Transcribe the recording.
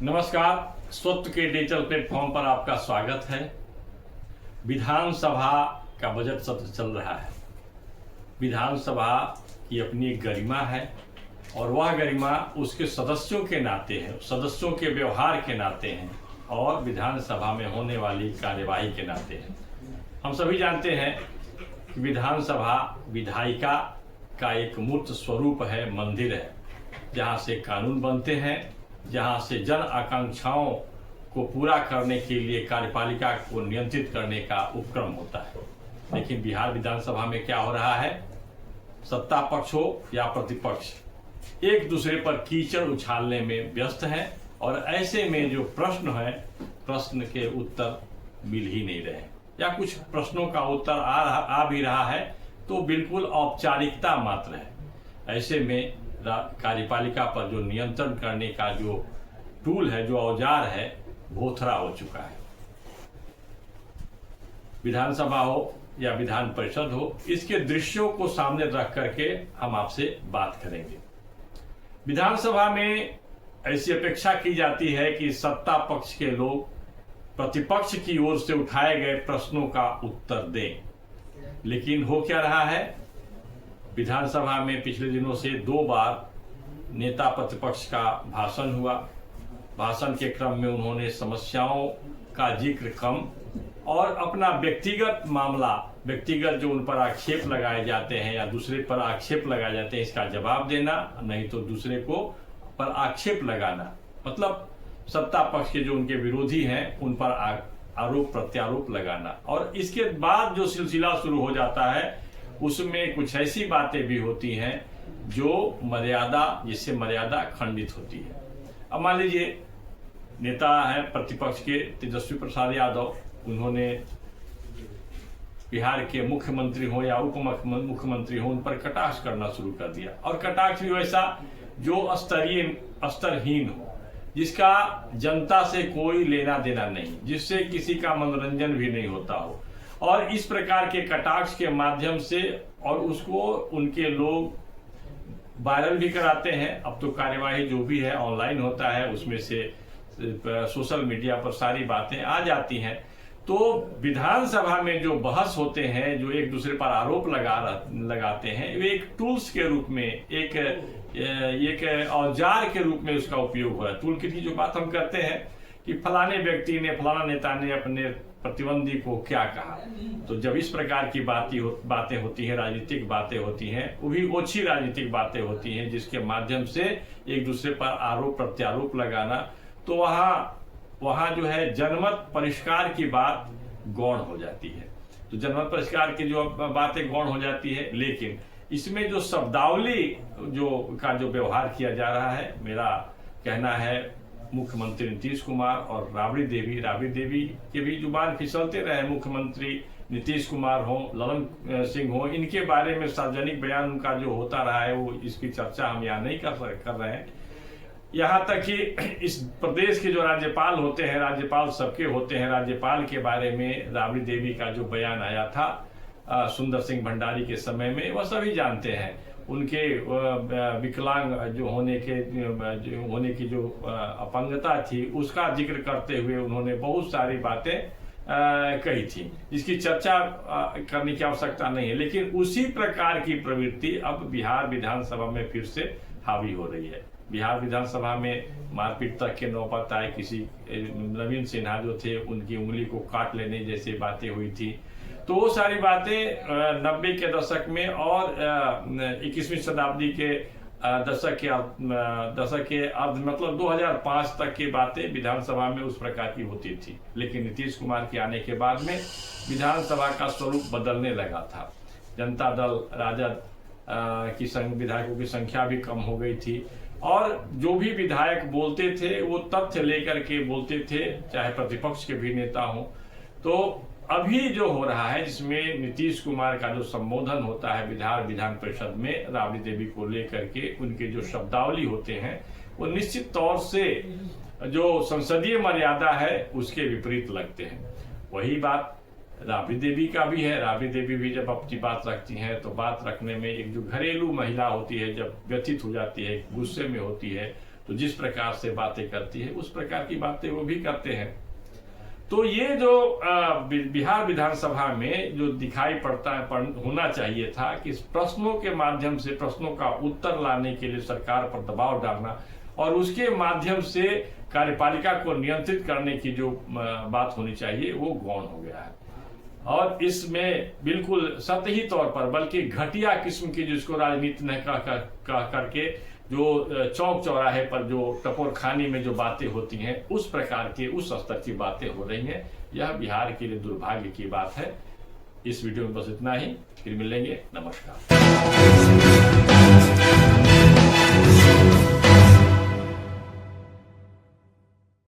नमस्कार। स्वत्व के डिजिटल प्लेटफॉर्म पर आपका स्वागत है। विधानसभा का बजट सत्र चल रहा है। विधानसभा की अपनी एक गरिमा है और वह गरिमा उसके सदस्यों के नाते है, सदस्यों के व्यवहार के नाते हैं और विधानसभा में होने वाली कार्यवाही के नाते हैं। हम सभी जानते हैं कि विधानसभा विधायिका का एक मूर्त स्वरूप है, मंदिर है, जहाँ से कानून बनते हैं, जहां से जन आकांक्षाओं को पूरा करने के लिए कार्यपालिका को नियंत्रित करने का उपक्रम होता है। लेकिन बिहार विधानसभा में क्या हो रहा है? सत्ता पक्ष हो या प्रतिपक्ष एक दूसरे पर कीचड़ उछालने में व्यस्त हैं और ऐसे में जो प्रश्न है, प्रश्न के उत्तर मिल ही नहीं रहे या कुछ प्रश्नों का उत्तर आ भी रहा है तो बिल्कुल औपचारिकता मात्र है। ऐसे में कार्यपालिका पर जो नियंत्रण करने का जो टूल है, जो औजार है, भोथरा हो चुका है। विधानसभा हो या विधान परिषद हो, इसके दृश्यों को सामने रख करके हम आपसे बात करेंगे। विधानसभा में ऐसी अपेक्षा की जाती है कि सत्ता पक्ष के लोग प्रतिपक्ष की ओर से उठाए गए प्रश्नों का उत्तर दें, लेकिन हो क्या रहा है? विधानसभा में पिछले दिनों से 2 बार नेता प्रतिपक्ष का भाषण हुआ। भाषण के क्रम में उन्होंने समस्याओं का जिक्र कम और अपना व्यक्तिगत मामला, व्यक्तिगत जो उन पर आक्षेप लगाए जाते हैं या दूसरे पर आक्षेप लगाए जाते हैं, इसका जवाब देना, नहीं तो दूसरे को पर आक्षेप लगाना, मतलब सत्ता पक्ष के जो उनके विरोधी हैं उन पर आरोप प्रत्यारोप लगाना। और इसके बाद जो सिलसिला शुरू हो जाता है उसमें कुछ ऐसी बातें भी होती हैं जो मर्यादा, जिससे मर्यादा खंडित होती है। अब मान लीजिए नेता है प्रतिपक्ष के तेजस्वी प्रसाद यादव, उन्होंने बिहार के मुख्यमंत्री हो या उप मुख्यमंत्री हो, उन पर कटाक्ष करना शुरू कर दिया। और कटाक्ष भी वैसा जो स्तरहीन हो, जिसका जनता से कोई लेना देना नहीं, जिससे किसी का मनोरंजन भी नहीं होता हो। और इस प्रकार के कटाक्ष के माध्यम से और उसको उनके लोग वायरल भी कराते हैं। अब तो कार्यवाही जो भी है ऑनलाइन होता है, उसमें से सोशल मीडिया पर सारी बातें आ जाती हैं। तो विधानसभा में जो बहस होते हैं, जो एक दूसरे पर आरोप लगाते हैं, वे एक टूल्स के रूप में, एक औजार के रूप में उसका उपयोग हो रहा है। टूल किट की जो बात हम करते हैं कि फलाने व्यक्ति ने, फलाना नेता ने अपने प्रतिद्वंदी को क्या कहा, तो जब इस प्रकार की बातें होती हैं, राजनीतिक बातें होती हैं, वो भी ओछी राजनीतिक बातें होती हैं, जिसके माध्यम से एक दूसरे पर आरोप प्रत्यारोप लगाना, तो वहाँ जो है जनमत परिष्कार की बात गौण हो जाती है। तो जनमत परिष्कार की जो बातें गौण हो जाती है, लेकिन इसमें जो शब्दावली का जो व्यवहार किया जा रहा है, मेरा कहना है मुख्यमंत्री नीतीश कुमार और राबड़ी देवी के भी जुबान फिसलते रहे। मुख्यमंत्री नीतीश कुमार हो, ललन सिंह हो, इनके बारे में सार्वजनिक बयान उनका जो होता रहा है, वो इसकी चर्चा हम यहाँ नहीं कर रहे हैं। यहाँ तक कि इस प्रदेश के जो राज्यपाल होते हैं, राज्यपाल सबके होते हैं, राज्यपाल के बारे में राबड़ी देवी का जो बयान आया था सुंदर सिंह भंडारी के समय में, वह सभी जानते हैं। उनके विकलांग जो होने की जो अपंगता थी, उसका जिक्र करते हुए उन्होंने बहुत सारी बातें कही थी, जिसकी चर्चा करने की आवश्यकता नहीं है। लेकिन उसी प्रकार की प्रवृत्ति अब बिहार विधानसभा में फिर से हावी हो रही है। बिहार विधानसभा में मारपीट तक के नौबत आए। किसी नवीन सिन्हा जो थे, उनकी उंगली को काट लेने जैसी बातें हुई थी। तो वो सारी बातें 90 के दशक में और 21वीं शताब्दी के दशक के अर्ध, मतलब 2005 तक की बातें विधानसभा में उस प्रकार की होती थी। लेकिन नीतीश कुमार के आने के बाद में विधानसभा का स्वरूप बदलने लगा था। जनता दल, राजद की विधायकों की संख्या भी कम हो गई थी और जो भी विधायक बोलते थे वो तथ्य लेकर के बोलते थे, चाहे प्रतिपक्ष के भी नेता हों। तो अभी जो हो रहा है, जिसमें नीतीश कुमार का जो संबोधन होता है विधान परिषद में राबड़ी देवी को लेकर के, उनके जो शब्दावली होते हैं, वो निश्चित तौर से जो संसदीय मर्यादा है उसके विपरीत लगते हैं। वही बात राबड़ी देवी का भी है। राबड़ी देवी भी जब अपनी बात रखती हैं तो बात रखने में एक जो घरेलू महिला होती है, जब व्यथित हो जाती है, गुस्से में होती है, तो जिस प्रकार से बातें करती है उस प्रकार की बातें वो भी करते हैं। तो ये जो बिहार विधानसभा में जो दिखाई पड़ता है होना चाहिए था कि प्रश्नों के माध्यम से प्रश्नों का उत्तर लाने के लिए सरकार पर दबाव डालना और उसके माध्यम से कार्यपालिका को नियंत्रित करने की जो बात होनी चाहिए वो गौण हो गया है। और इसमें बिल्कुल सतही तौर पर बल्कि घटिया किस्म की जिसको राजनीति ने करके जो चौक चौराहे पर जो टपोर खानी में जो बातें होती हैं उस प्रकार के उस स्तर की बातें हो रही हैं। यह बिहार के लिए दुर्भाग्य की बात है। इस वीडियो में बस इतना ही, फिर मिलेंगे। नमस्कार।